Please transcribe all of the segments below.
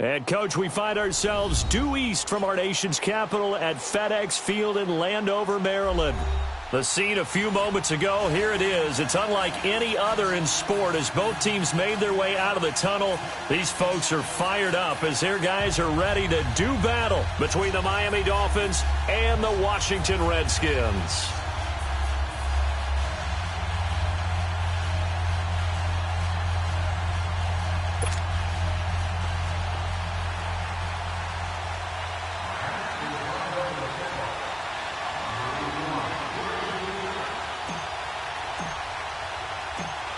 And, Coach, we find ourselves due east from our nation's capital at FedEx Field in Landover, Maryland. The scene a few moments ago, here it is. It's unlike any other in sport as both teams made their way out of the tunnel. These folks are fired up as their guys are ready to do battle between the Miami Dolphins and the Washington Redskins.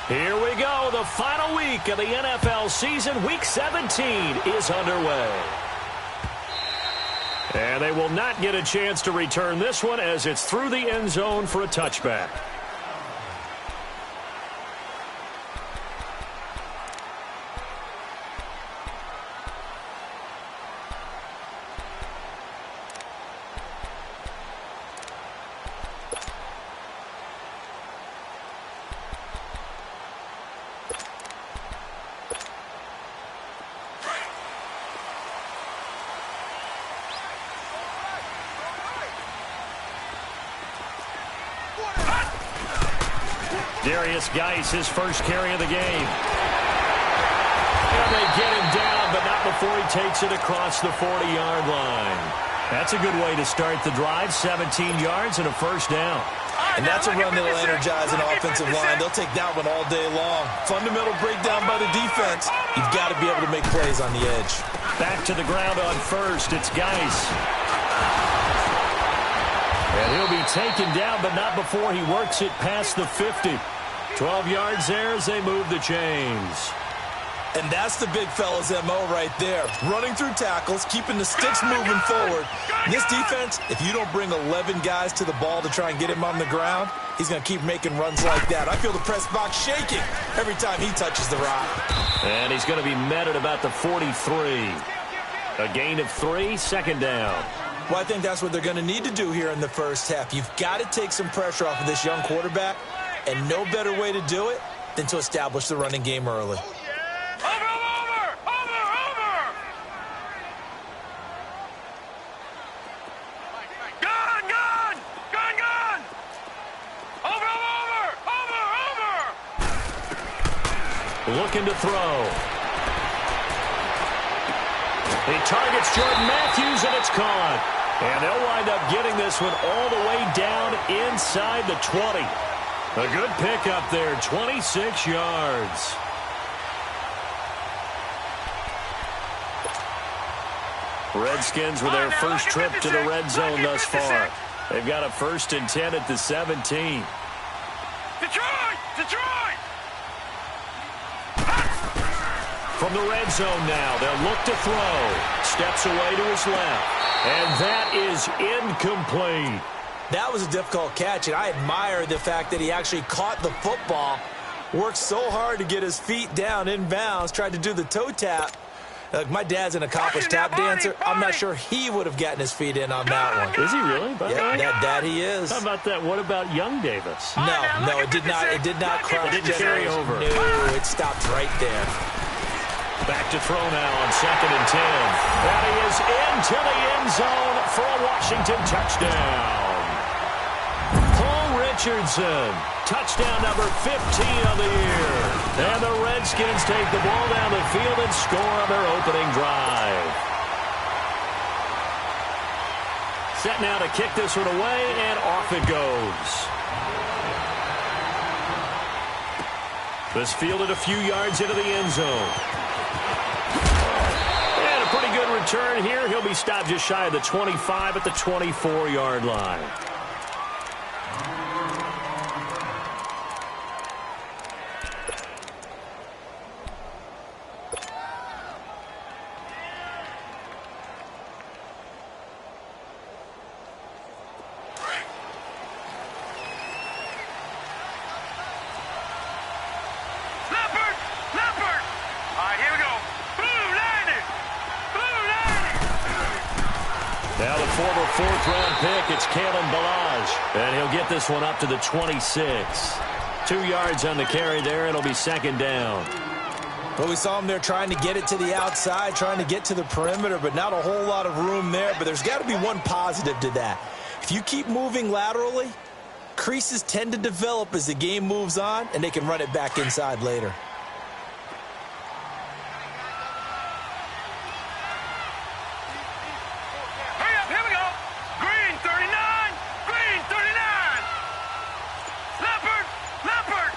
Here we go. The final week of the NFL season. Week 17 is underway. And they will not get a chance to return this one as it's through the end zone for a touchback. Geis, his first carry of the game. And they get him down, but not before he takes it across the 40-yard line. That's a good way to start the drive. 17 yards and a first down. And that's a run that'll energize an offensive line. They'll take that one all day long. Fundamental breakdown by the defense. You've got to be able to make plays on the edge. Back to the ground on first. It's Geis. And he'll be taken down, but not before he works it past the 50. 12 yards there as they move the chains. And that's the big fella's MO right there. Running through tackles, keeping the sticks moving forward. This defense, if you don't bring 11 guys to the ball to try and get him on the ground, he's going to keep making runs like that. I feel the press box shaking every time he touches the rock. And he's going to be met at about the 43. A gain of 3, second down. Well, I think that's what they're going to need to do here in the first half. You've got to take some pressure off of this young quarterback. And no better way to do it than to establish the running game early. Over! Gun! Over! Looking to throw. He targets Jordan Matthews, and it's caught. And they'll wind up getting this one all the way down inside the 20. A good pickup there, 26 yards. Redskins with their first trip to the red zone thus far. They've got a 1st and 10 at the 17. Detroit! From the red zone now, they'll look to throw. Steps away to his left. And that is incomplete. That was a difficult catch, and I admire the fact that he actually caught the football, worked so hard to get his feet down inbounds, tried to do the toe tap. Look, my dad's an accomplished tap dancer. I'm not sure he would have gotten his feet in on that one. Is he really? Yeah, that he is. How about that? What about young Davis? No, it did not cross. It didn't carry over. No, it stopped right there. Back to throw now on 2nd and 10. That he is into the end zone for a Washington touchdown. Richardson, touchdown number 15 of the year. And the Redskins take the ball down the field and score on their opening drive. Set now to kick this one away, and off it goes. This fielded a few yards into the end zone. And a pretty good return here. He'll be stopped just shy of the 25 at the 24-yard line. It's Kalen Ballage, and he'll get this one up to the 26. 2 yards on the carry there. It'll be 2nd down. Well, we saw him there trying to get it to the outside, trying to get to the perimeter, but not a whole lot of room there. But there's got to be one positive to that. If you keep moving laterally, creases tend to develop as the game moves on, and they can run it back inside later. Here we go. Green 39. Green 39. Leopard. Leopard.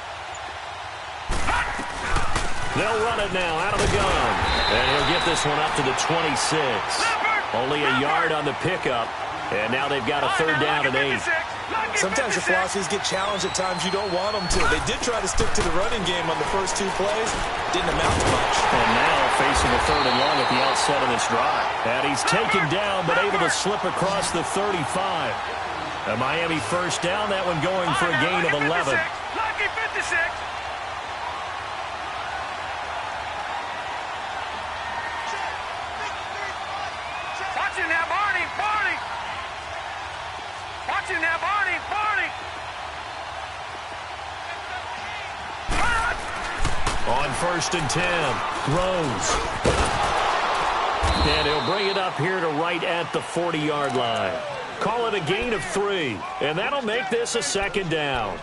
They'll run it now out of the gun. And he'll get this one up to the 26. Only a yard on the pickup. And now they've got a third down and 8. Sometimes your philosophies get challenged at times you don't want them to. They did try to stick to the running game on the first 2 plays. Didn't amount to much. And now facing a 3rd and long at the outset of this drive. And he's taken down but able to slip across the 35. A Miami first down. That one going for a gain of 11. Lucky 56. Watching now, Barney. Barney. Watching now, Barney. Barney. On 1st and 10, Rose. And he'll bring it up here to right at the 40-yard line. Call it a gain of 3, and that'll make this a 2nd down.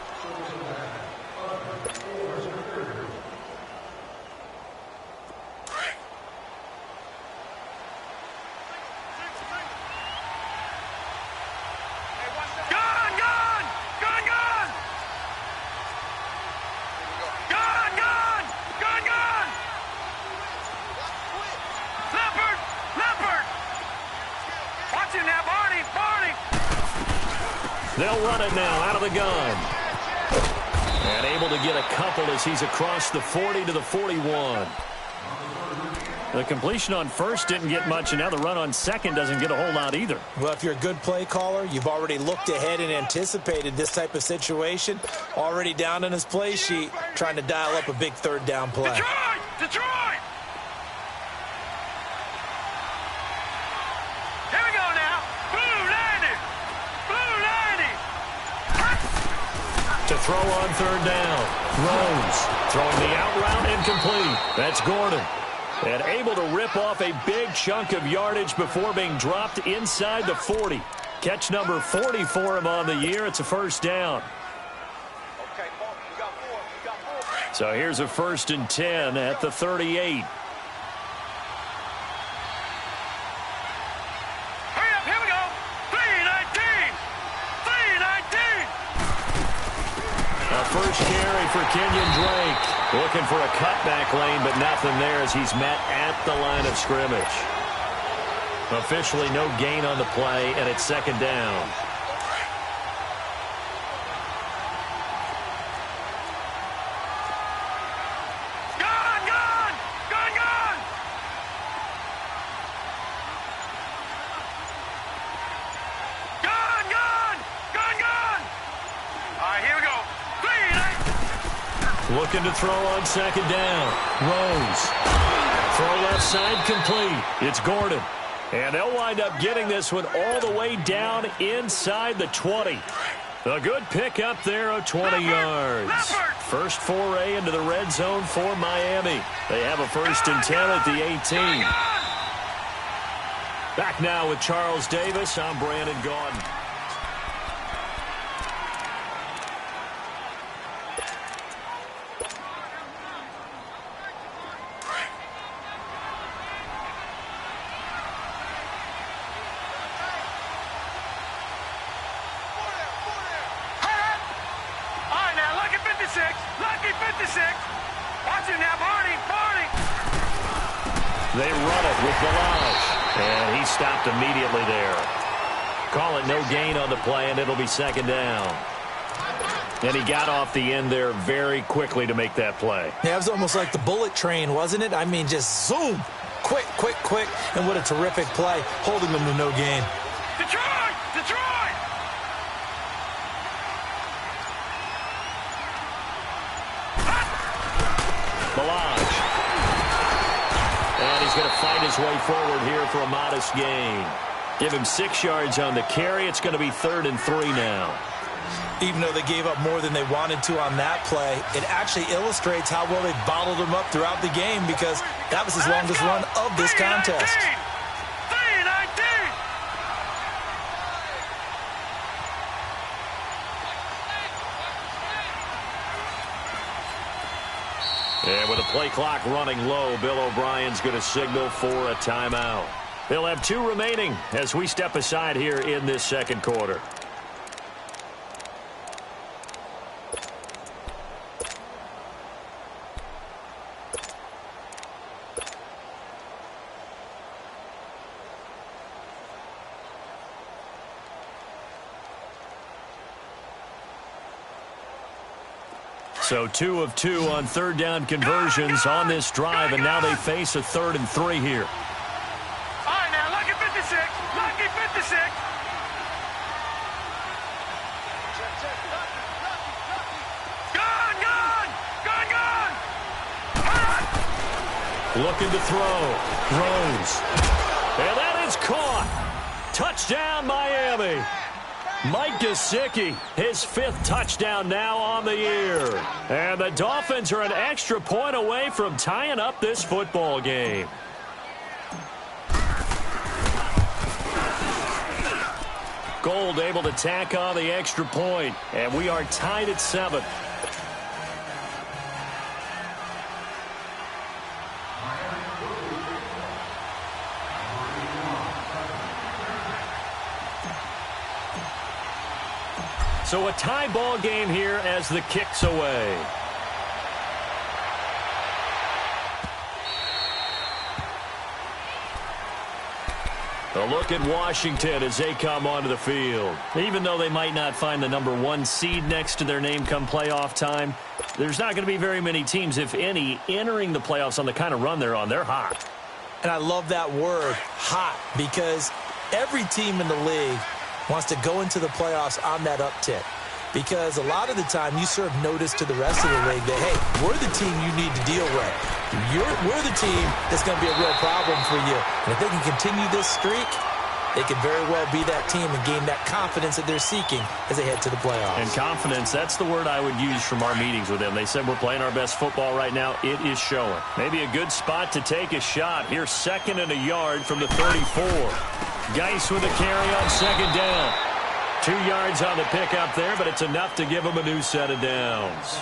They'll run it now out of the gun. And able to get a couple as he's across the 40 to the 41. The completion on 1st didn't get much, and now the run on 2nd doesn't get a whole lot either. Well, if you're a good play caller, you've already looked ahead and anticipated this type of situation. Already down in his play sheet, trying to dial up a big 3rd down play. Detroit! Detroit! Here we go now. Blue 90. Blue 90. To throw on 3rd down. Rose throwing the out route incomplete. That's Gordon. And able to rip off a big chunk of yardage before being dropped inside the 40. Catch number 40 for him on the year. It's a 1st down. Okay, we got 4. We got 4. So here's a 1st and 10 at the 38. Hurry up, here we go. 319. 319. A first carry for Kenyon Drake. Looking for a cutback lane, but nothing there as he's met at the line of scrimmage. Officially no gain on the play, and it's 2nd down. Looking to throw on 2nd down. Rose. Throw left side complete. It's Gordon. And they'll wind up getting this one all the way down inside the 20. A good pick up there of 20 yards. First foray into the red zone for Miami. They have a 1st and 10 at the 18. Back now with Charles Davis. I'm Brandon Gaudin. Lucky 56. Watching now, Barney. Barney. They run it with Balaj. And he stopped immediately there. Call it no gain on the play, and it'll be 2nd down. And he got off the end there very quickly to make that play. Yeah, it was almost like the bullet train, wasn't it? I mean, just zoom. Quick, quick, quick. And what a terrific play, holding them to no gain. Detroit! Detroit! Balaj. And he's going to fight his way forward here for a modest gain. Give him 6 yards on the carry. It's going to be 3rd and 3 now. Even though they gave up more than they wanted to on that play, it actually illustrates how well they bottled them up throughout the game because that was his longest run of this contest. 3-19. And with the play clock running low, Bill O'Brien's going to signal for a timeout. They'll have 2 remaining as we step aside here in this second quarter. So 2 of 2 on third down conversions on this drive, and now they face a 3rd and 3 here. All right, now, lucky 56. Lucky 56. Gone, gone. Gone, gone. Looking to throw. Throws. And that is caught. Touchdown, Miami. Mike Gesicki, his 5th touchdown now on the year. And the Dolphins are an extra point away from tying up this football game. Gold able to tack on the extra point, and we are tied at 7. So a tie ball game here as the kick's away. A look at Washington as they come onto the field. Even though they might not find the number 1 seed next to their name come playoff time, there's not going to be very many teams, if any, entering the playoffs on the kind of run they're on. They're hot. And I love that word, hot, because every team in the league wants to go into the playoffs on that uptick. Because a lot of the time you serve notice to the rest of the league that, hey, we're the team you need to deal with. We're the team that's going to be a real problem for you. And if they can continue this streak, they could very well be that team and gain that confidence that they're seeking as they head to the playoffs. And confidence, that's the word I would use from our meetings with them. They said we're playing our best football right now. It is showing. Maybe a good spot to take a shot. Here's 2nd and a yard from the 34. Geis with a carry on 2nd down. 2 yards on the pickup there, but it's enough to give them a new set of downs.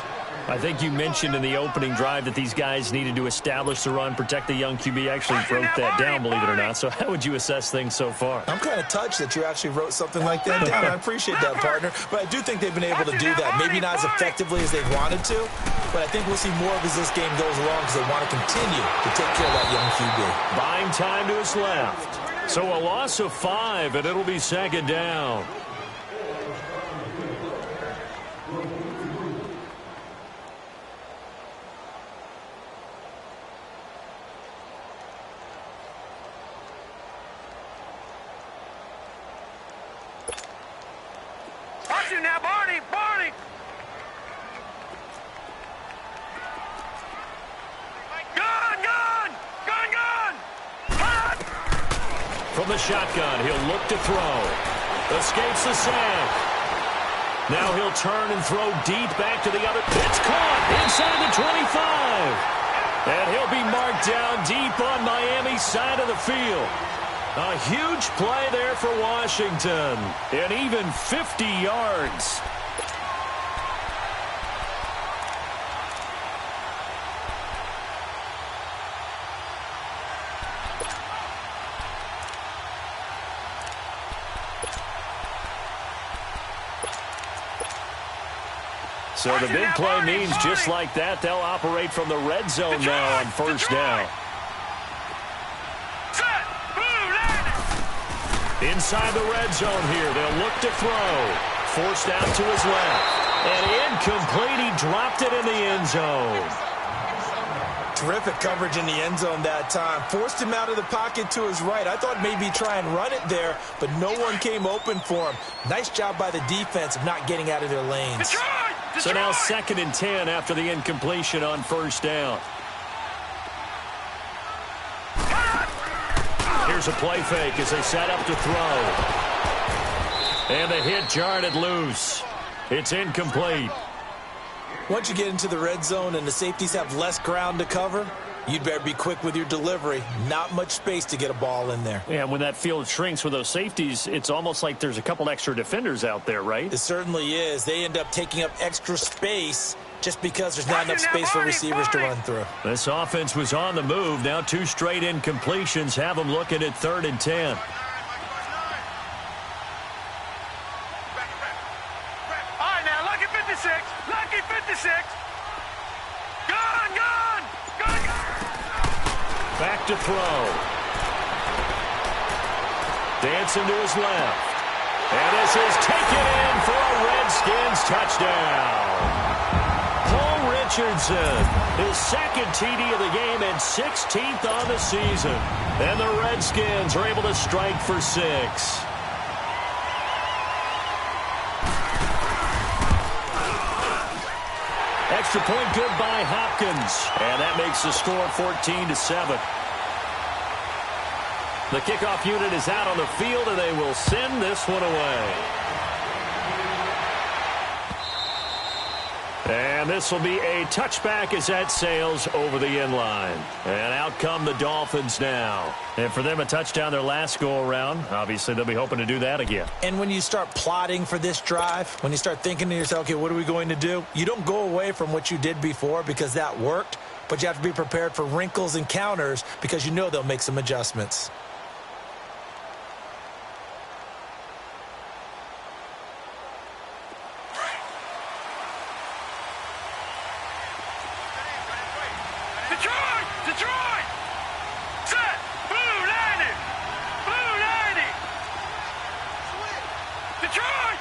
I think you mentioned in the opening drive that these guys needed to establish the run, protect the young QB. Actually wrote that down, believe it or not. So how would you assess things so far? I'm kind of touched that you actually wrote something like that down. I appreciate that, partner. But I do think they've been able to do that. Maybe not as effectively as they've wanted to, but I think we'll see more of as this game goes along because they want to continue to take care of that young QB. Buying time to his left. So a loss of 5, and it'll be 2nd down. Watch him now, Barney. Barney. Gone, gone. Gone, gone. Hot. From the shotgun, he'll look to throw. Escapes the sack. Now he'll turn and throw deep back to the other. It's caught inside the 25. And he'll be marked down deep on Miami's side of the field. A huge play there for Washington. And even 50 yards. So the big play means just like that, they'll operate from the red zone now on 1st down. Inside the red zone here, they'll look to throw. Forced out to his left. And incomplete, he dropped it in the end zone. Terrific coverage in the end zone that time. Forced him out of the pocket to his right. I thought maybe try and run it there, but no one came open for him. Nice job by the defense of not getting out of their lanes. So now 2nd and 10 after the incompletion on 1st down. Here's a play fake as they set up to throw. And the hit jarred it loose. It's incomplete. Once you get into the red zone and the safeties have less ground to cover, you'd better be quick with your delivery. Not much space to get a ball in there. Yeah, when that field shrinks with those safeties, it's almost like there's a couple extra defenders out there, right? It certainly is. They end up taking up extra space just because there's not enough space for receivers to run through. This offense was on the move. Now 2 straight incompletions have them looking at 3rd and 10. Lucky 56. Gone. Back to throw. Dancing to his left. And this is taken in for a Redskins touchdown. Paul Richardson, his 2nd TD of the game and 16th on the season. And the Redskins are able to strike for 6. Extra point good by Hopkins. And that makes the score 14-7. The kickoff unit is out on the field, and they will send this one away. And this will be a touchback as that sails over the end line. And out come the Dolphins now. And for them, a touchdown their last go-around. Obviously, they'll be hoping to do that again. And when you start plotting for this drive, when you start thinking to yourself, okay, what are we going to do? You don't go away from what you did before because that worked, but you have to be prepared for wrinkles and counters because you know they'll make some adjustments. Detroit! Set! Blue 90! Blue 90! Detroit!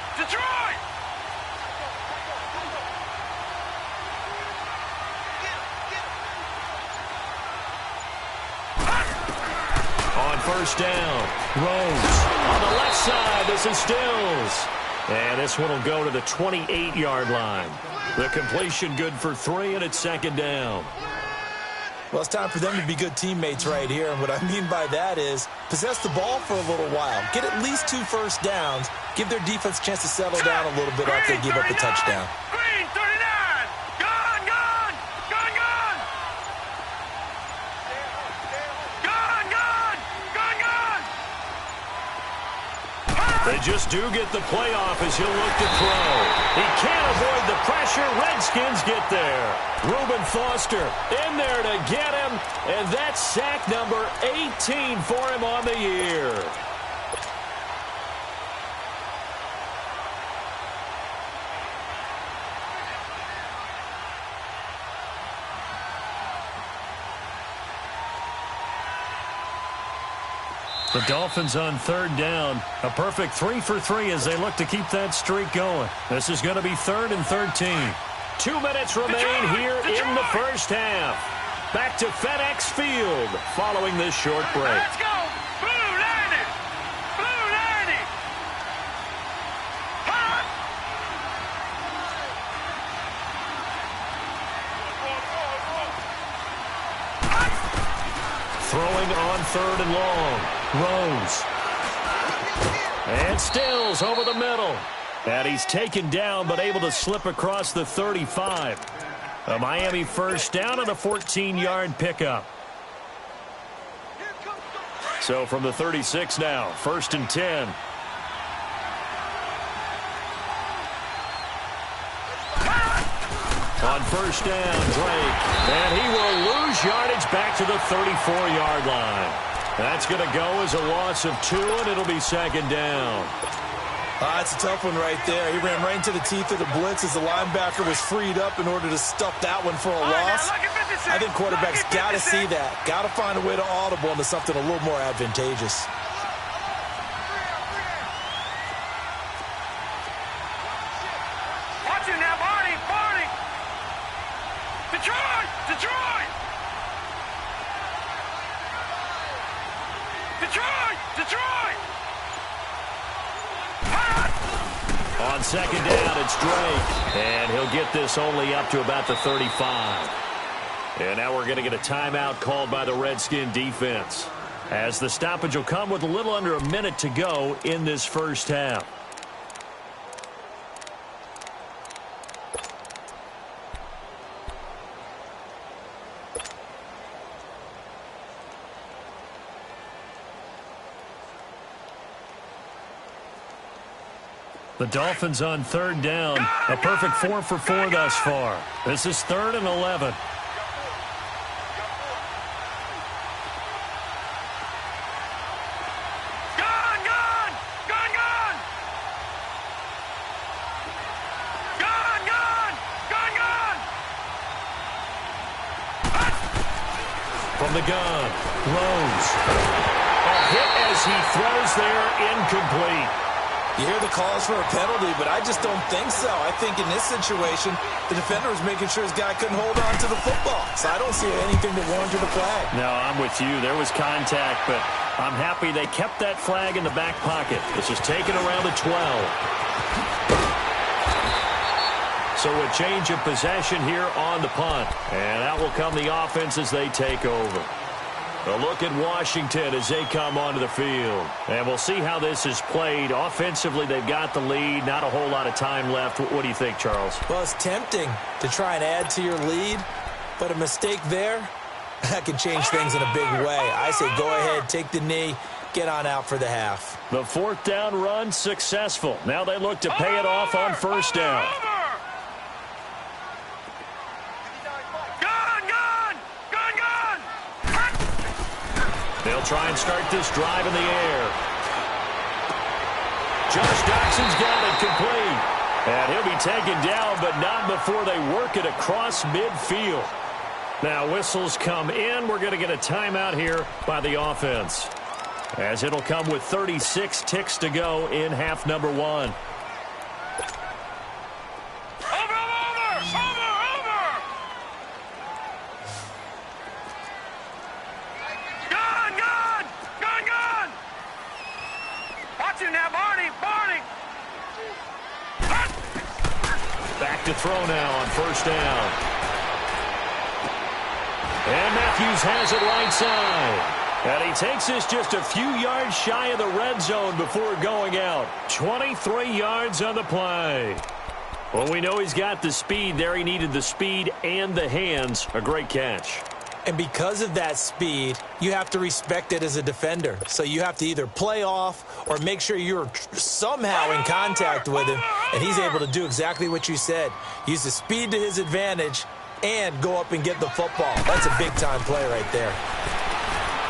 On first down, Rose. On the left side, this is Stills. And this one will go to the 28-yard line. The completion good for 3, and it's 2nd down. Well, it's time for them to be good teammates right here. And what I mean by that is possess the ball for a little while. Get at least 2 first downs. Give their defense a chance to settle down a little bit after they give up the touchdown. Green 39! Gone! Gone! They just do get the playoff as he'll look to throw. He can't avoid the pressure. Redskins get there. Reuben Foster in there to get him, and that's sack number 18 for him on the year. The Dolphins on 3rd down. A perfect 3 for 3 as they look to keep that streak going. This is going to be 3rd and 13. 2 minutes remain here in the first half. Back to FedEx Field following this short break. Let's go! Blue 90! Blue 90! Hot! Throwing on 3rd and long. Rose. And Stills over the middle. And he's taken down but able to slip across the 35. A Miami first down and a 14-yard pickup. So from the 36 now, 1st and 10. On first down, Drake. And he will lose yardage back to the 34-yard line. That's going to go as a loss of 2, and it'll be 2nd down. That's a tough one right there. He ran right into the teeth of the blitz as the linebacker was freed up in order to stuff that one for a loss. I think quarterbacks got to see that. Got to find a way to audible into something a little more advantageous. Watch him now, Barney! Detroit! Detroit! On 2nd down, it's Drake. And he'll get this only up to about the 35. And now we're going to get a timeout called by the Redskin defense, as the stoppage will come with a little under a minute to go in this first half. The Dolphins on third down. A perfect 4 for 4 thus far. This is 3rd and 11. From the gun, Rose. A hit as he throws there, incomplete. You hear the calls for a penalty, but I just don't think so. I think in this situation, the defender was making sure his guy couldn't hold on to the football. So I don't see anything that warranted a flag. No, I'm with you. There was contact, but I'm happy they kept that flag in the back pocket. This is taken around the 12. So a change of possession here on the punt. And out will come the offense as they take over. A look at Washington as they come onto the field. And we'll see how this is played. Offensively, they've got the lead. Not a whole lot of time left. What do you think, Charles? Well, it's tempting to try and add to your lead, but a mistake there, that can change things in a big way. I say go ahead, take the knee, get on out for the half. The 4th down run successful. Now they look to pay it off on 1st down. They'll try and start this drive in the air. Josh Doxson's got it complete. And he'll be taken down, but not before they work it across midfield. Now whistles come in. We're going to get a timeout here by the offense, as it'll come with 36 ticks to go in half number 1. Back to throw now on 1st down. And Matthews has it right side. And he takes this just a few yards shy of the red zone before going out. 23 yards on the play. Well, we know he's got the speed there. He needed the speed and the hands. A great catch. And because of that speed, you have to respect it as a defender. So you have to either play off or make sure you're somehow in contact with him, and he's able to do exactly what you said. Use the speed to his advantage and go up and get the football. That's a big-time play right there.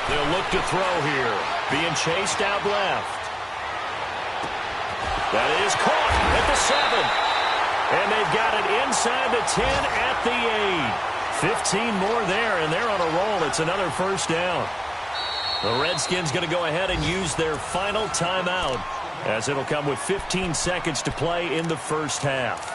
They'll look to throw here. Being chased out left. That is caught at the 7. And they've got it inside the 10 at the 8. 15 more there, and they're on a roll. It's another 1st down. The Redskins going to go ahead and use their final timeout, as it'll come with 15 seconds to play in the 1st half.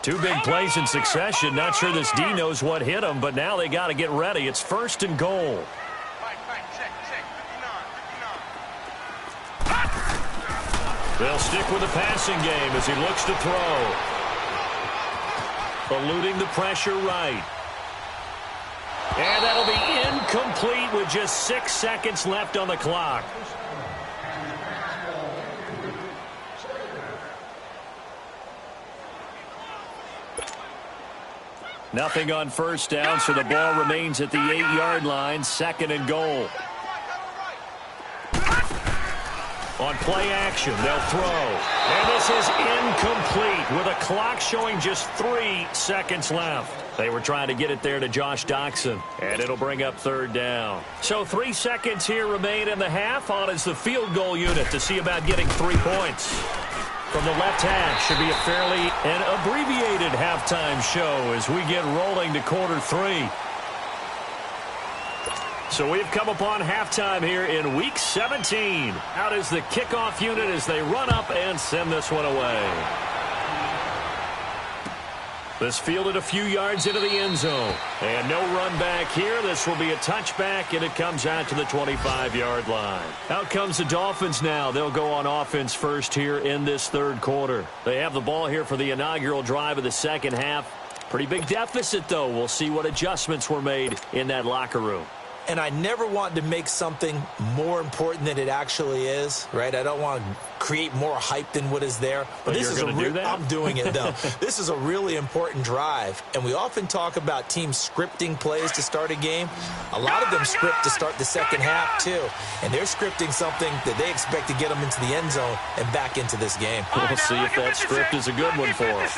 Two big plays in succession. Not sure this D knows what hit him, but now they got to get ready. It's 1st and goal. They'll stick with the passing game as he looks to throw. Eluding the pressure right. And that'll be incomplete with just 6 seconds left on the clock. Nothing on 1st down, so the ball remains at the 8-yard line. 2nd and goal. On play action, they'll throw. And this is incomplete with a clock showing just 3 seconds left. They were trying to get it there to Josh Doxson, and it'll bring up 3rd down. So 3 seconds here remain in the half. On is the field goal unit to see about getting 3 points. From the left hash, should be a fairly abbreviated halftime show as we get rolling to quarter 3. So we've come upon halftime here in Week 17. Out is the kickoff unit as they run up and send this one away. This fielded a few yards into the end zone. And no run back here. This will be a touchback, and it comes out to the 25-yard line. Out comes the Dolphins now. They'll go on offense first here in this 3rd quarter. They have the ball here for the inaugural drive of the 2nd half. Pretty big deficit, though. We'll see what adjustments were made in that locker room. and I never want to make something more important than it actually is, right? I don't want to create more hype than what is there. But this is I'm doing it, though. This is a really important drive, and we often talk about teams scripting plays to start a game. A lot of them script to start the second half, too, and they're scripting something that they expect to get them into the end zone and back into this game. We'll see if that script is a good one for them.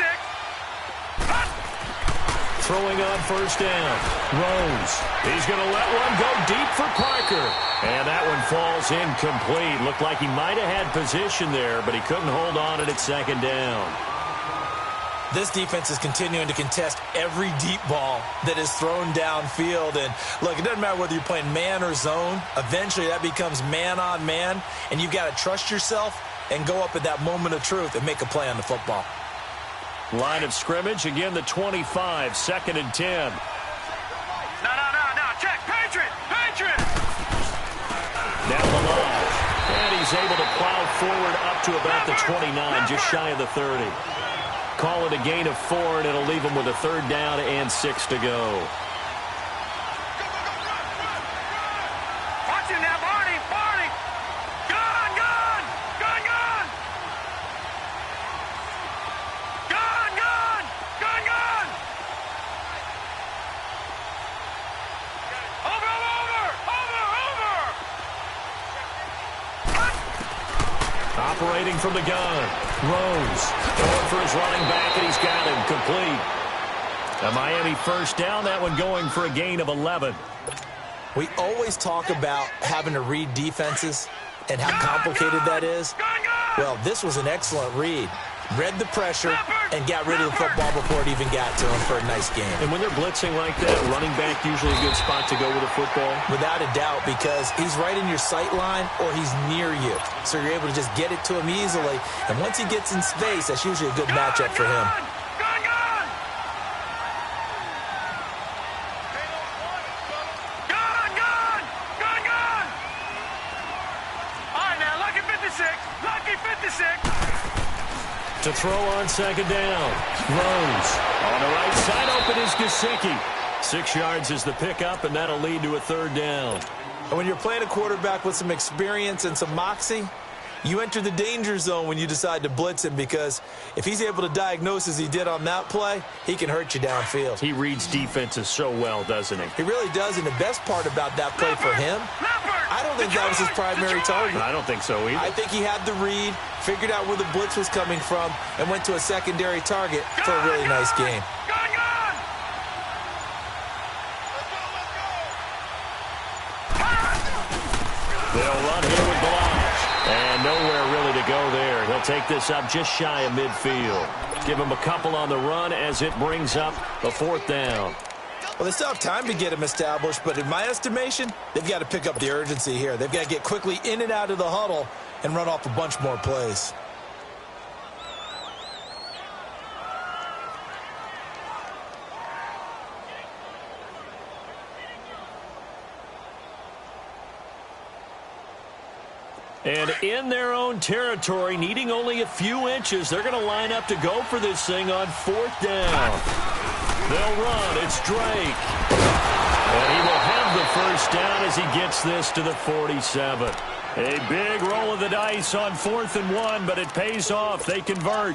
Throwing on first down. Rose. He's going to let one go deep for Parker. And that one falls incomplete. Looked like he might have had position there, but he couldn't hold on at second down. This defense is continuing to contest every deep ball that is thrown downfield. And, look, it doesn't matter whether you're playing man or zone. Eventually that becomes man on man, and you've got to trust yourself and go up at that moment of truth and make a play on the football. Line of scrimmage, again the 25, 2nd and 10. No, check, Patriot. Down the line, and he's able to plow forward up to about the 29, just shy of the 30. Call it a gain of 4, and it'll leave him with a 3rd down and 6 to go. Watch him now, Barney. Gun. Over. Operating from the gun. Rose going for his running back, and he's got him complete. A Miami first down, that one going for a gain of 11. We always talk about having to read defenses and how complicated that is. Well, this was an excellent read. Read the pressure and got rid of the football before it even got to him for a nice game. And when they're blitzing like that, running back usually a good spot to go with a football? Without a doubt, because he's right in your sight line or he's near you. So you're able to just get it to him easily. And once he gets in space, that's usually a good matchup for him. To throw on second down. Rose. On the right side, open is Gesicki. 6 yards is the pickup, and that'll lead to a 3rd down. And when you're playing a quarterback with some experience and some moxie, you enter the danger zone when you decide to blitz him, because if he's able to diagnose as he did on that play, he can hurt you downfield. He reads defenses so well, doesn't he? He really does, and the best part about that play for him, I don't think that was his primary target. I don't think so either. I think he had the read, figured out where the blitz was coming from, and went to a secondary target for a really nice game. They'll run here with Blanche. And nowhere really to go there. He'll take this up just shy of midfield. Give him a couple on the run as it brings up the 4th down. Well, they still have time to get him established, but in my estimation, they've got to pick up the urgency here. They've got to get quickly in and out of the huddle and run off a bunch more plays. And in their own territory, needing only a few inches, they're going to line up to go for this thing on 4th down. They'll run. It's Drake. And he will have the first down as he gets this to the 47. A big roll of the dice on 4th and 1, but it pays off. They convert.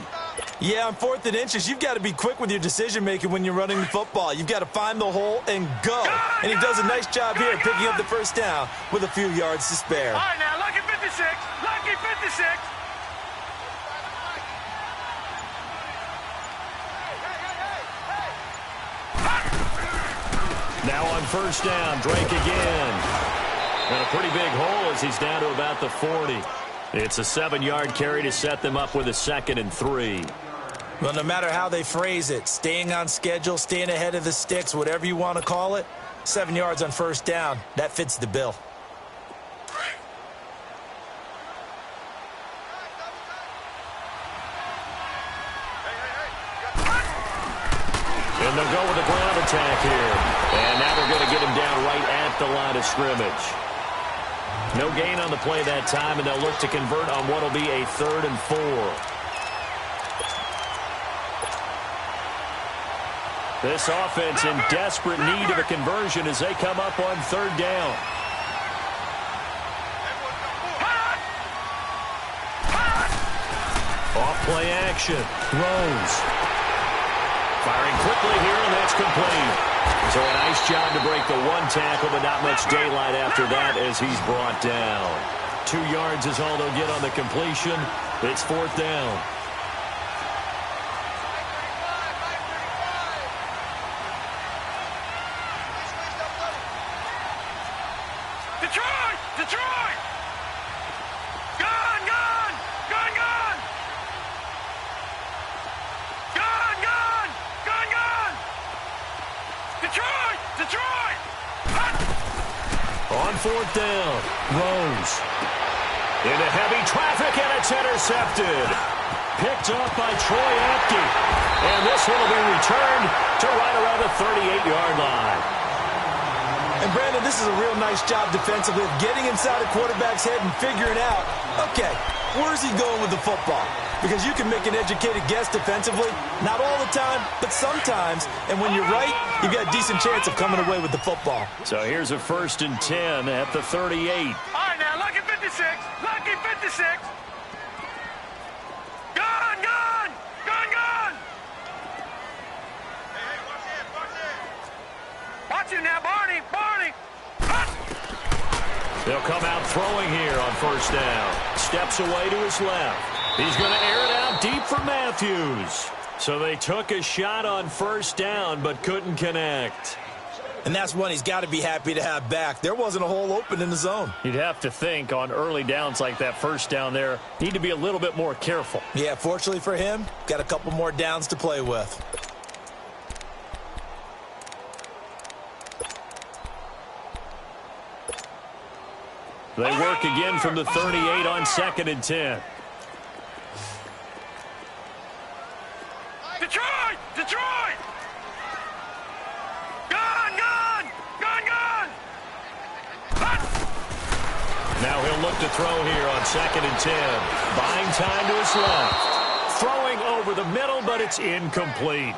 Yeah, on 4th and inches, you've got to be quick with your decision-making when you're running the football. You've got to find the hole and go. And he does a nice job here picking up the first down with a few yards to spare. All right, now, lucky 56. Lucky 56. Now on first down, Drake again. And a pretty big hole as he's down to about the 40. It's a 7-yard carry to set them up with a 2nd and 3. Well, no matter how they phrase it, staying on schedule, staying ahead of the sticks, whatever you want to call it, 7 yards on first down, that fits the bill. And they'll go with a ground attack here. And now they're going to get him down right at the line of scrimmage. No gain on the play that time, and they'll look to convert on what will be a 3rd and 4. This offense in desperate need of a conversion as they come up on third down. Off play action. Rose. Firing quickly here, and that's complete. So a nice job to break the one tackle, but not much daylight after that as he's brought down. 2 yards is all they'll get on the completion. It's fourth down. Detroit! Detroit! Gone! Gone! Gone! Gone! Gone! Gone! Gone! Gone! Detroit! Detroit! Hot! On fourth down, Rose. Into heavy traffic, and it's intercepted. Picked up by Troy Apke. And this one will be returned to right around the 38-yard line. And, Brandon, this is a real nice job defensively of getting inside a quarterback's head and figuring out, okay, where's he going with the football? Because you can make an educated guess defensively, not all the time, but sometimes. And when you're right, you've got a decent chance of coming away with the football. So here's a 1st and 10 at the 38. All right, now, lucky 56. Lucky 56. Gone! Gone! Gone! Gone! Hey, watch it! Watch it! Watch it now, Barney! Barney! Hot! They'll come out throwing here on first down. Steps away to his left. He's going to air it out deep for Matthews. So they took a shot on first down but couldn't connect. And that's one he's got to be happy to have back. There wasn't a hole open in the zone. You'd have to think on early downs like that first down there, need to be a little bit more careful. Yeah, fortunately for him, got a couple more downs to play with. They work again from the 38 on 2nd and 10. Detroit! Detroit! Gone! Gone! Gone! Gone! Hot! Now he'll look to throw here on 2nd and 10. Buying time to his left. Throwing over the middle, but it's incomplete.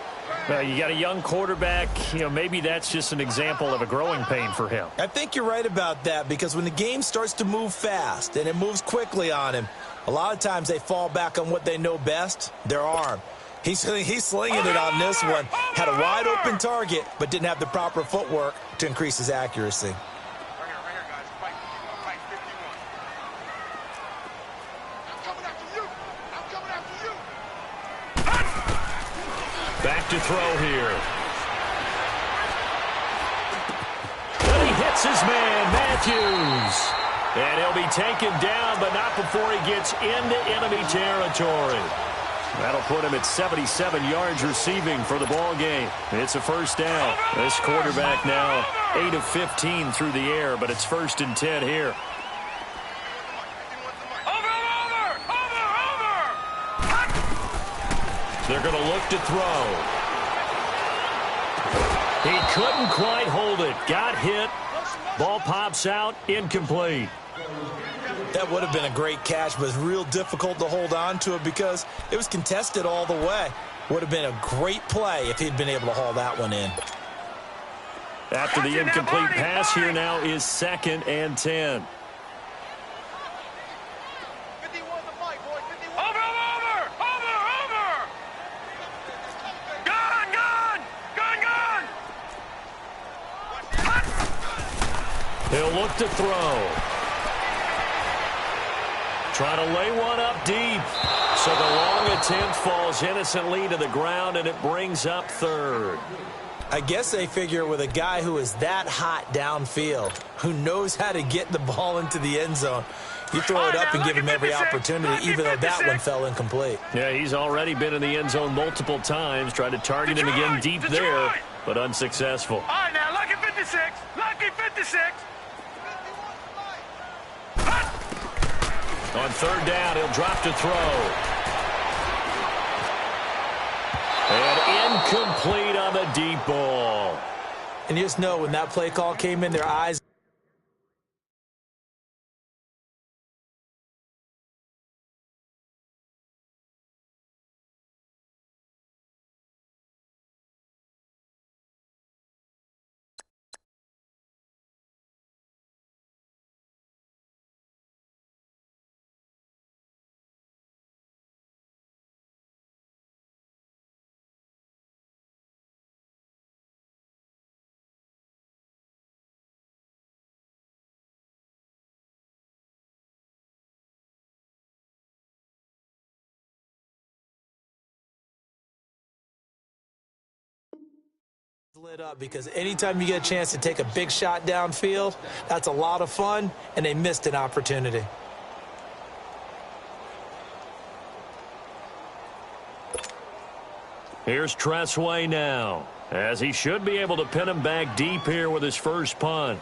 You got a young quarterback. Maybe that's just an example of a growing pain for him. I think you're right about that, because when the game starts to move fast and it moves quickly on him, a lot of times they fall back on what they know best, their arm. He's slinging it on this one. Had a wide open target, but didn't have the proper footwork to increase his accuracy. Right here, guys. Fight 51. I'm coming after you. I'm coming after you. Back to throw here. But he hits his man, Matthews. And he'll be taken down, but not before he gets into enemy territory. That'll put him at 77 yards receiving for the ball game. It's a first down. This quarterback now 8 of 15 through the air, but it's 1st and 10 here. They're going to look to throw. He couldn't quite hold it. Got hit. Ball pops out. Incomplete. That would have been a great catch, but it's real difficult to hold on to it because it was contested all the way. Would have been a great play if he'd been able to haul that one in. After the incomplete pass, here now is 2nd and 10. He'll look to throw. Trying to lay one up deep. So the long attempt falls innocently to the ground, and it brings up 3rd. I guess they figure with a guy who is that hot downfield, who knows how to get the ball into the end zone, you throw it up and give him every opportunity, even though that one fell incomplete. Yeah, he's already been in the end zone multiple times, tried to target him again deep there, but unsuccessful. All right, now, lucky 56. Lucky 56. On 3rd down, he'll drop to throw. And incomplete on the deep ball. And you just know when that play call came in, their eyes lit up because anytime you get a chance to take a big shot downfield, that's a lot of fun, and they missed an opportunity. Here's Tressway now, as he should be able to pin him back deep here with his first punt.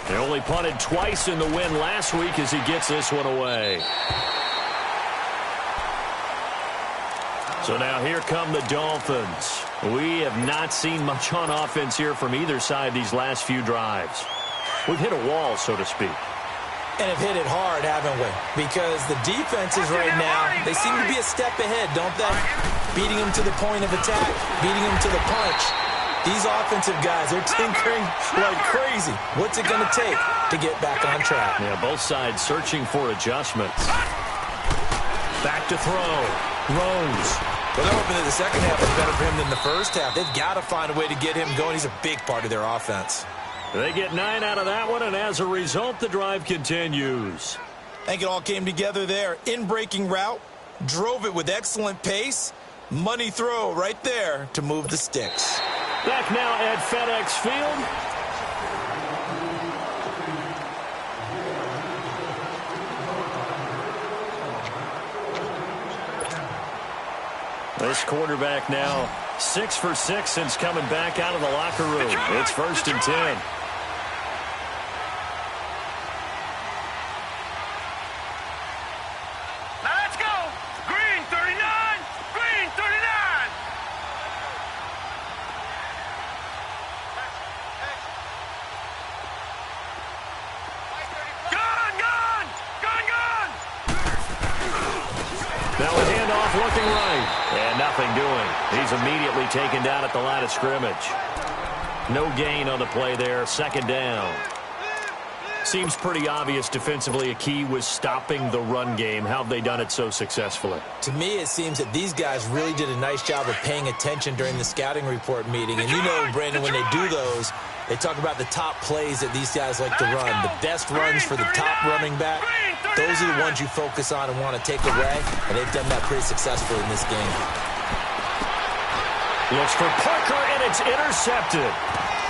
He only punted twice in the win last week as he gets this one away. So now here come the Dolphins. We have not seen much on offense here from either side these last few drives. We've hit a wall, so to speak. And have hit it hard, haven't we? Because the defenses right now, they seem to be a step ahead, don't they? Beating them to the point of attack, beating them to the punch. These offensive guys, they're tinkering like crazy. What's it going to take to get back on track? Yeah, both sides searching for adjustments. Back to throw. Rose. Well, they're hoping that the second half is better for him than the first half. They've got to find a way to get him going. He's a big part of their offense. They get 9 out of that one, and as a result, the drive continues. I think it all came together there. In-breaking route, drove it with excellent pace. Money throw right there to move the sticks. Back now at FedEx Field. This quarterback now 6 for 6 since coming back out of the locker room. It's 1st and 10. Now let's go. Green 39. Green 39. Gun, gun. Gun, gun. Now a handoff looking right. And nothing doing. He's immediately taken down at the line of scrimmage. No gain on the play there. 2nd down. Seems pretty obvious defensively a key was stopping the run game. How have they done it so successfully? To me, it seems that these guys really did a nice job of paying attention during the scouting report meeting. And you know, Brandon, when they do those, they talk about the top plays that these guys like to run. The best runs for the top running back. Those are the ones you focus on and want to take away. And they've done that pretty successfully in this game. Looks for Parker, and it's intercepted.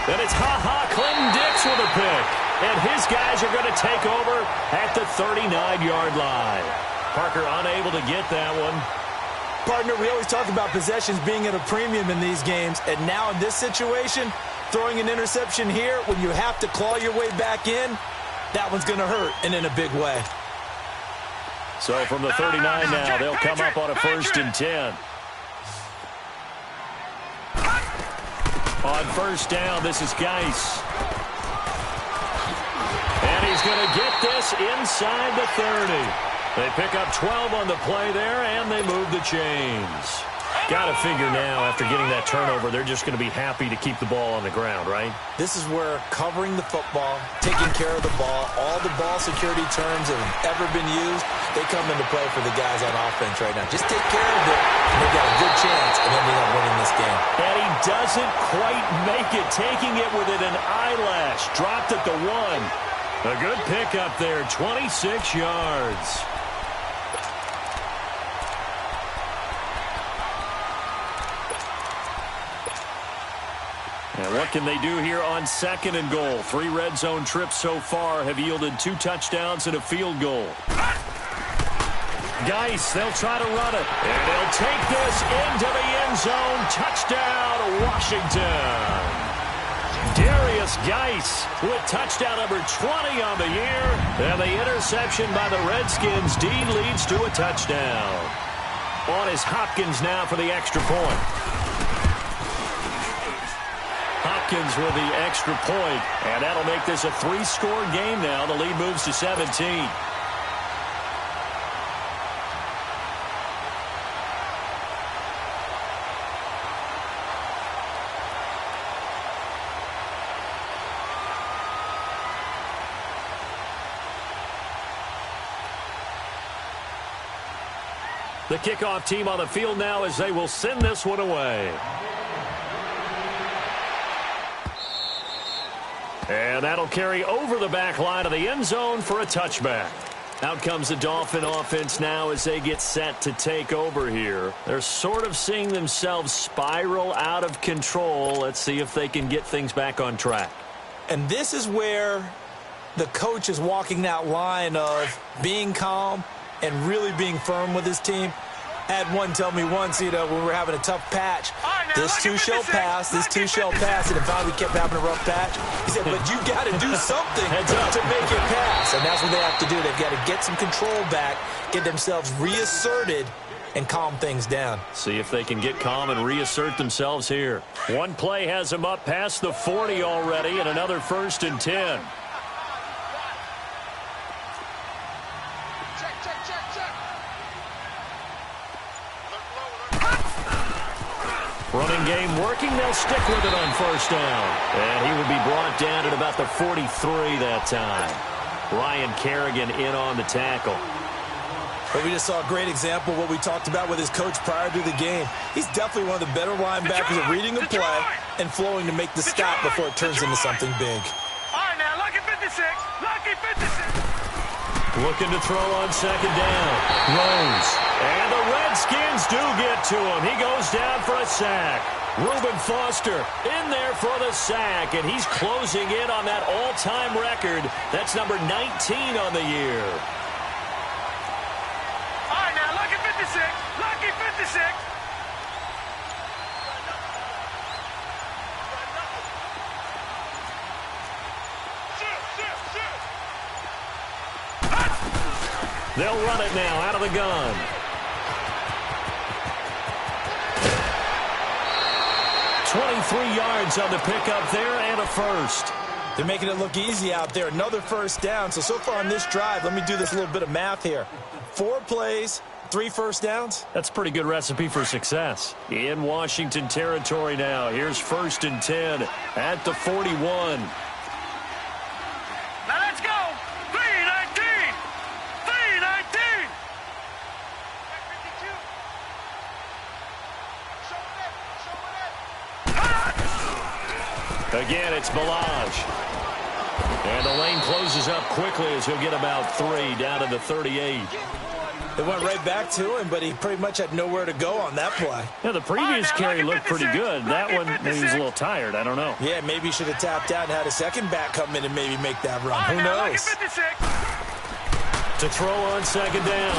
Then it's Clinton-Dix with a pick. And his guys are going to take over at the 39-yard line. Parker unable to get that one. Partner, we always talk about possessions being at a premium in these games. And now in this situation, throwing an interception here when you have to claw your way back in, that one's going to hurt, and in a big way. So from the 39 now, they'll come up on a 1st and 10. On 1st down, this is Geis. And he's going to get this inside the 30. They pick up 12 on the play there, and they move the chains. Got to figure now, after getting that turnover, they're just going to be happy to keep the ball on the ground, right? This is where covering the football, taking care of the ball, all the ball security terms that have ever been used, they come into play for the guys on offense right now. Just take care of it, and they've got a good chance of ending up winning this game. And he doesn't quite make it, taking it within an eyelash. Dropped at the 1. A good pickup there, 26 yards. And what can they do here on 2nd and goal? 3 red zone trips so far have yielded 2 touchdowns and a field goal. Geis, they'll try to run it. And they'll take this into the end zone. Touchdown, Washington. Darius Geis with touchdown number 20 on the year. And the interception by the Redskins. Dean leads to a touchdown. On is Hopkins now for the extra point. Hopkins with the extra point, and that'll make this a 3-score game now. The lead moves to 17. The kickoff team on the field now as they will send this one away. And that'll carry over the back line of the end zone for a touchback. Out comes the Dolphin offense now as they get set to take over here. They're sort of seeing themselves spiral out of control. Let's see if they can get things back on track. And this is where the coach is walking that line of being calm and really being firm with his team. Had one tell me once, when we were having a tough patch, this too shall pass, this too shall pass, and finally we kept having a rough patch. He said, but you got to do something to make it pass, and that's what they have to do. They've got to get some control back, get themselves reasserted, and calm things down. See if they can get calm and reassert themselves here. One play has them up past the 40 already, and another 1st and 10. Running game working. They'll stick with it on 1st down. And he will be brought down at about the 43 that time. Ryan Kerrigan in on the tackle. But we just saw a great example of what we talked about with his coach prior to the game. He's definitely one of the better linebackers at reading a play and flowing to make the stop before it turns into something big. All right, now, lucky 56. Lucky 56. Looking to throw on 2nd down. Rose. And the Redskins do get to him. He goes down for a sack. Reuben Foster in there for the sack, and he's closing in on that all-time record. That's number 19 on the year. All right, now, lucky 56. Lucky 56. They'll run it now out of the gun. "23 yards on the pickup there and a 1st. They're making it look easy out there. Another 1st down. So far on this drive, let me do this little bit of math here. 4 plays, 3 first downs. That's a pretty good recipe for success. In Washington territory now. Here's 1st and 10 at the 41. Now let's go. 3-19. 3-19. Again, it's Balaj. And the lane closes up quickly as he'll get about 3 down to the 38. They went right back to him, but he pretty much had nowhere to go on that play. Yeah, the previous carry looked pretty good. That one, maybe he was a little tired. I don't know. Yeah, maybe he should have tapped out and had a second back come in and maybe make that run. Who knows? To throw on 2nd down.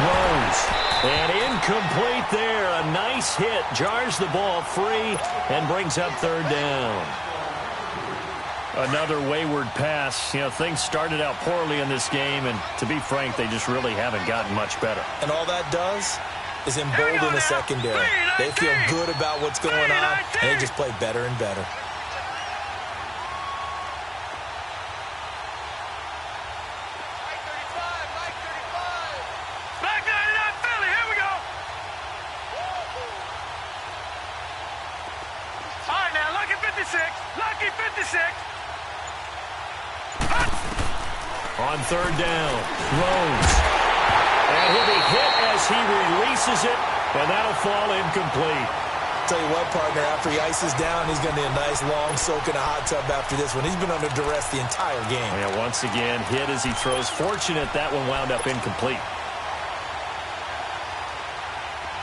Rose. And incomplete there. A nice hit. Jars the ball free and brings up 3rd down. Another wayward pass. Things started out poorly in this game, and to be frank, they just really haven't gotten much better. And all that does is embolden the secondary. They feel good about what's going on, and they just play better and better. Lucky 56. On 3rd down, Rose. And he'll be hit as he releases it, and that'll fall incomplete. Tell you what, partner, after he ices down, he's going to need a nice long soak in a hot tub after this one. He's been under duress the entire game. Yeah, once again, hit as he throws. Fortunate that one wound up incomplete.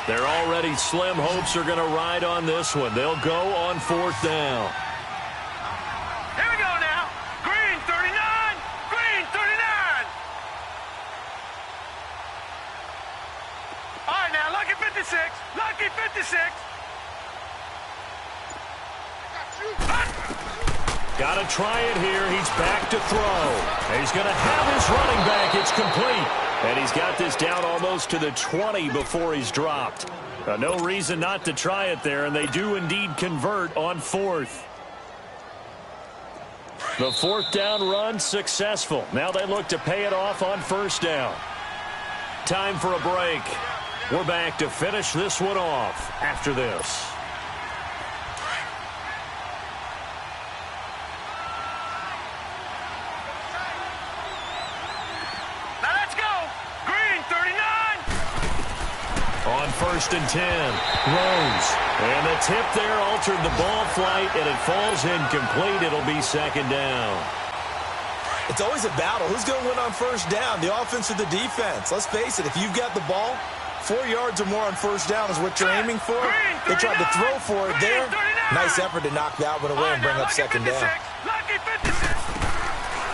Their already slim hopes are going to ride on this one. They'll go on 4th down. Here we go now. Green 39. Green 39. All right, now, lucky 56. Lucky 56. Got to try it here. He's back to throw. He's going to have his running back. It's complete. And he's got this down almost to the 20 before he's dropped. No reason not to try it there, and they do indeed convert on 4th. The 4th down run successful. Now they look to pay it off on 1st down. Time for a break. We're back to finish this one off after this. On 1st and 10, Rose. And the tip there altered the ball flight, and it falls incomplete. It'll be 2nd down. It's always a battle. Who's going to win on 1st down, the offense or the defense? Let's face it, if you've got the ball, 4 yards or more on 1st down is what you're aiming for. They tried to throw for it there. Nice effort to knock that one away and bring up 2nd down.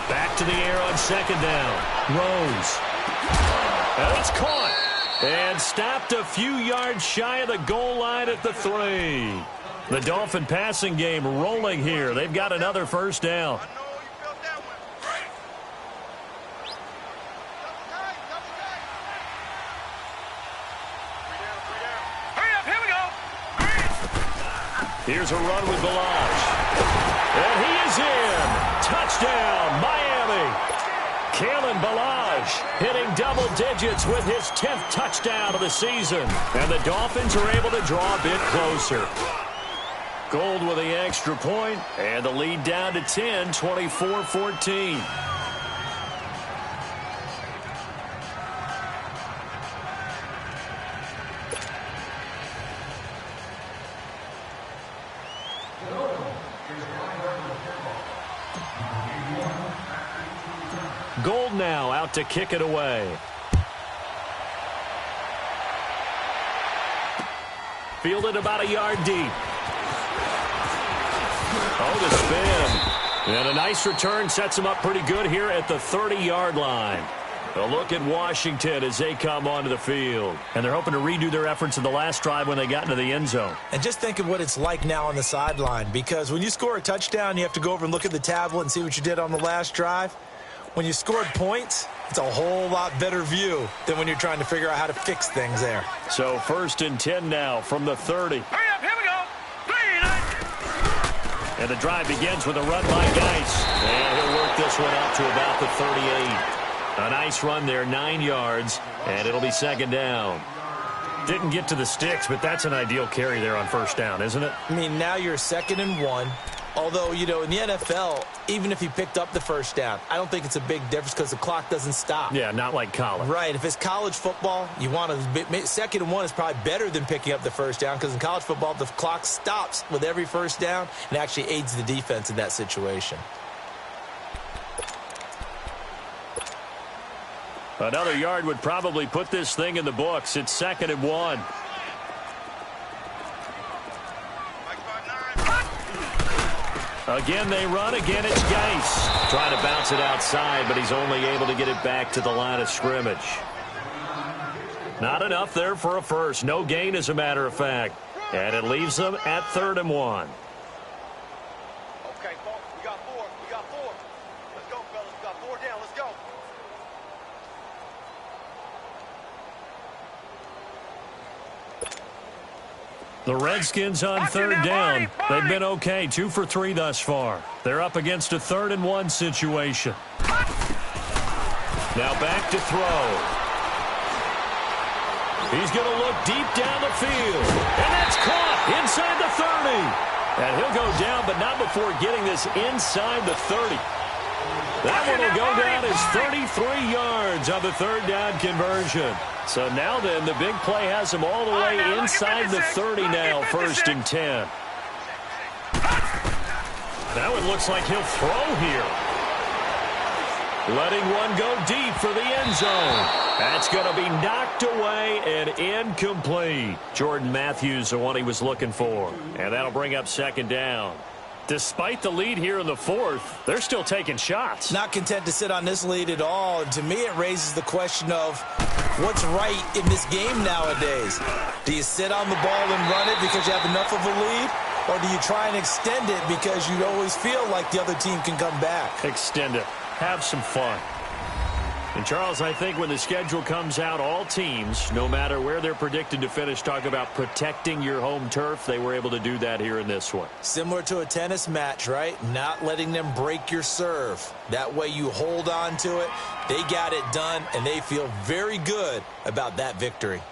Back to the air on 2nd down. Rose. And it's caught. And stopped a few yards shy of the goal line at the 3. The Dolphin passing game rolling here. They've got another 1st down. Here's a run with Balaj. And he is in. Touchdown, Miami. Kalen Balaj hitting double digits with his 10th touchdown of the season. And the Dolphins are able to draw a bit closer. Gold with the extra point, and the lead down to 10, 24-14. Gold now out to kick it away. Fielded about a yard deep. Oh, the spin. And a nice return sets him up pretty good here at the 30-yard line. A look at Washington as they come onto the field. And they're hoping to redo their efforts in the last drive when they got into the end zone. And just think of what it's like now on the sideline, because when you score a touchdown, you have to go over and look at the tablet and see what you did on the last drive. When you scored points, it's a whole lot better view than when you're trying to figure out how to fix things there. So 1st and 10 now from the 30. Hurry up, here we go. 3, 9. And the drive begins with a run by Geis. And he'll work this one out to about the 38. A nice run there, 9 yards, and it'll be 2nd down. Didn't get to the sticks, but that's an ideal carry there on 1st down, isn't it? I mean, now you're 2nd and 1. Although, you know, in the NFL, even if he picked up the 1st down, I don't think it's a big difference because the clock doesn't stop. Yeah, not like college. Right. If it's college football, you want to 2nd and 1 is probably better than picking up the 1st down, because in college football, the clock stops with every 1st down and actually aids the defense in that situation. Another yard would probably put this thing in the books. It's 2nd and 1. Again, they run. Again, it's Geis. Trying to bounce it outside, but he's only able to get it back to the line of scrimmage. Not enough there for a first. No gain, as a matter of fact. And it leaves them at 3rd and 1. Okay, folks, we got 4. We got 4. Let's go, fellas. We got 4 down. Let's go. The Redskins on 3rd down. They've been okay, 2 for 3 thus far. They're up against a 3rd and 1 situation. Now back to throw. He's going to look deep down the field. And that's caught inside the 30. And he'll go down, but not before getting this inside the 30. That one will go down as 33 yards on the 3rd down conversion. So now then, the big play has him all the way inside the 30 now, 1st and 10. That one looks like he'll throw here. Letting one go deep for the end zone. That's going to be knocked away and incomplete. Jordan Matthews, the one he was looking for. And that'll bring up 2nd down. Despite the lead here in the 4th, they're still taking shots. Not content to sit on this lead at all. And to me, it raises the question of what's right in this game nowadays. Do you sit on the ball and run it because you have enough of a lead? Or do you try and extend it because you always feel like the other team can come back? Extend it. Have some fun. And, Charles, I think when the schedule comes out, all teams, no matter where they're predicted to finish, talk about protecting your home turf. They were able to do that here in this one. Similar to a tennis match, right? Not letting them break your serve. That way you hold on to it. They got it done, and they feel very good about that victory.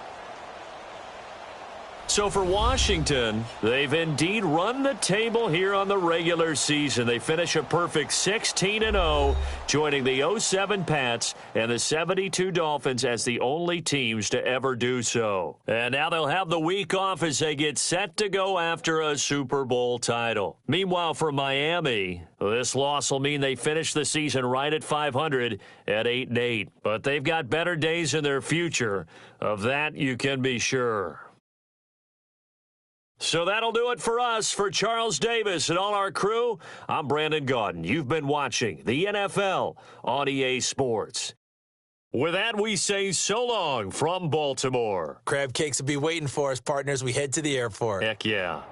So for Washington, they've indeed run the table here on the regular season. They finish a perfect 16-0, joining the 07 Pats and the 72 Dolphins as the only teams to ever do so. And now they'll have the week off as they get set to go after a Super Bowl title. Meanwhile, for Miami, this loss will mean they finish the season right at 500 at 8-8. But they've got better days in their future. Of that, you can be sure. So that'll do it for us. For Charles Davis and all our crew, I'm Brandon Gaudin. You've been watching the NFL on EA Sports. With that, we say so long from Baltimore. Crab cakes will be waiting for us, partners. We head to the airport. Heck yeah.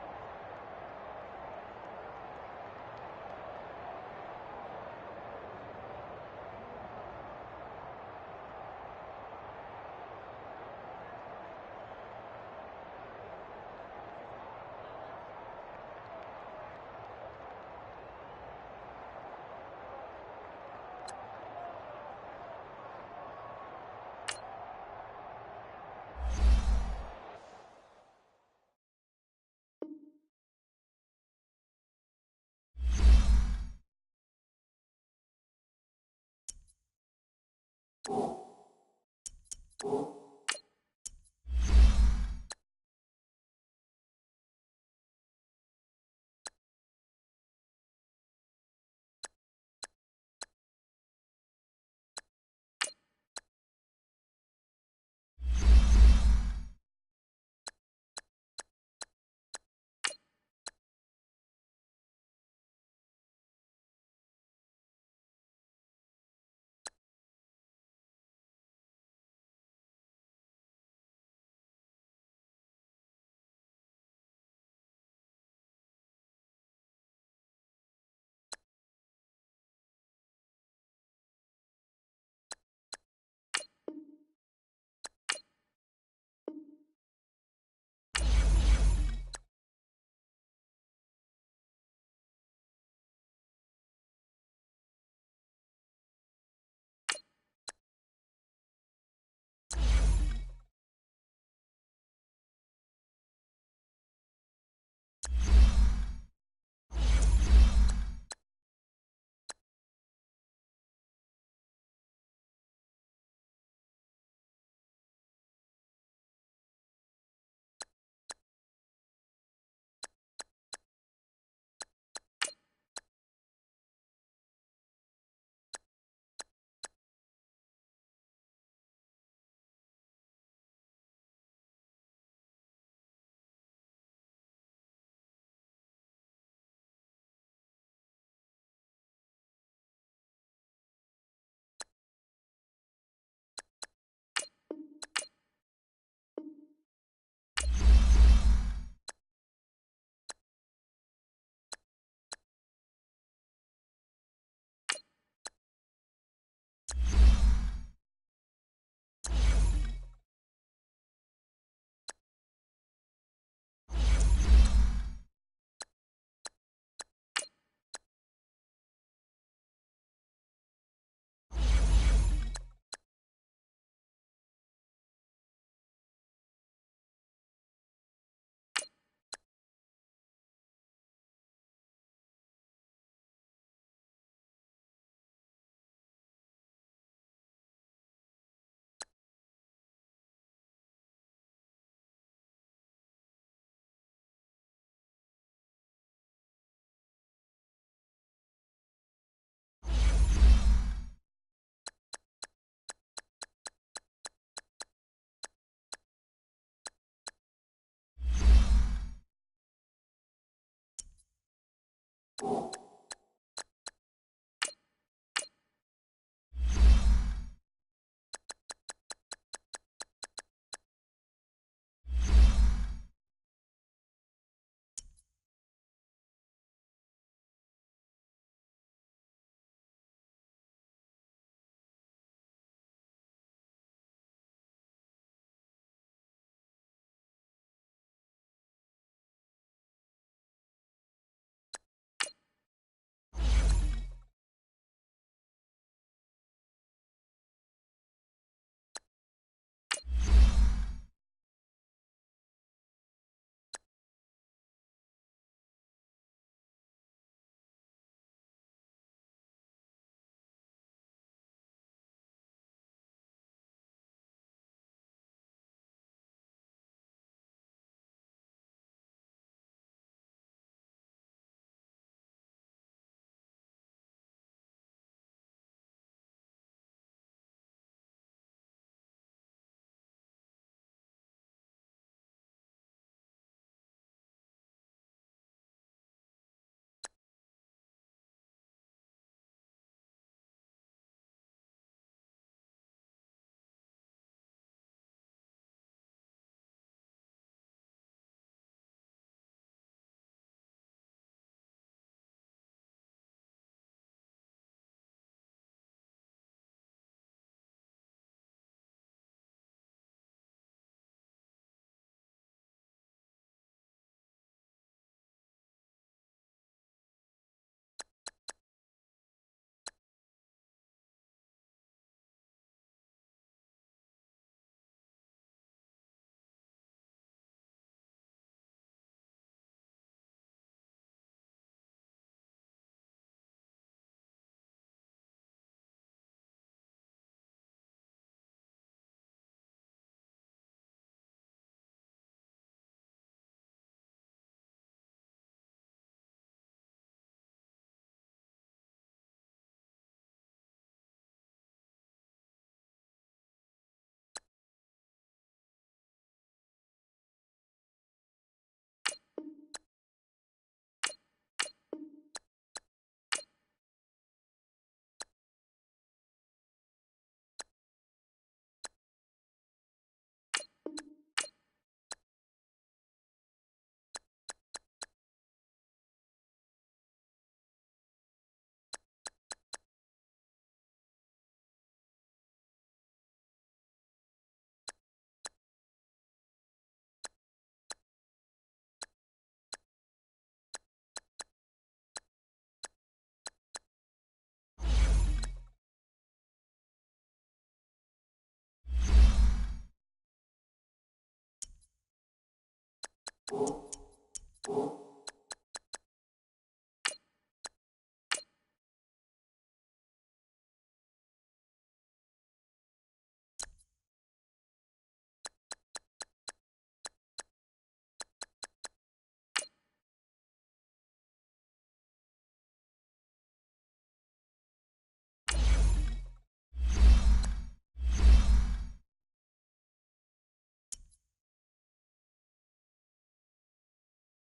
go.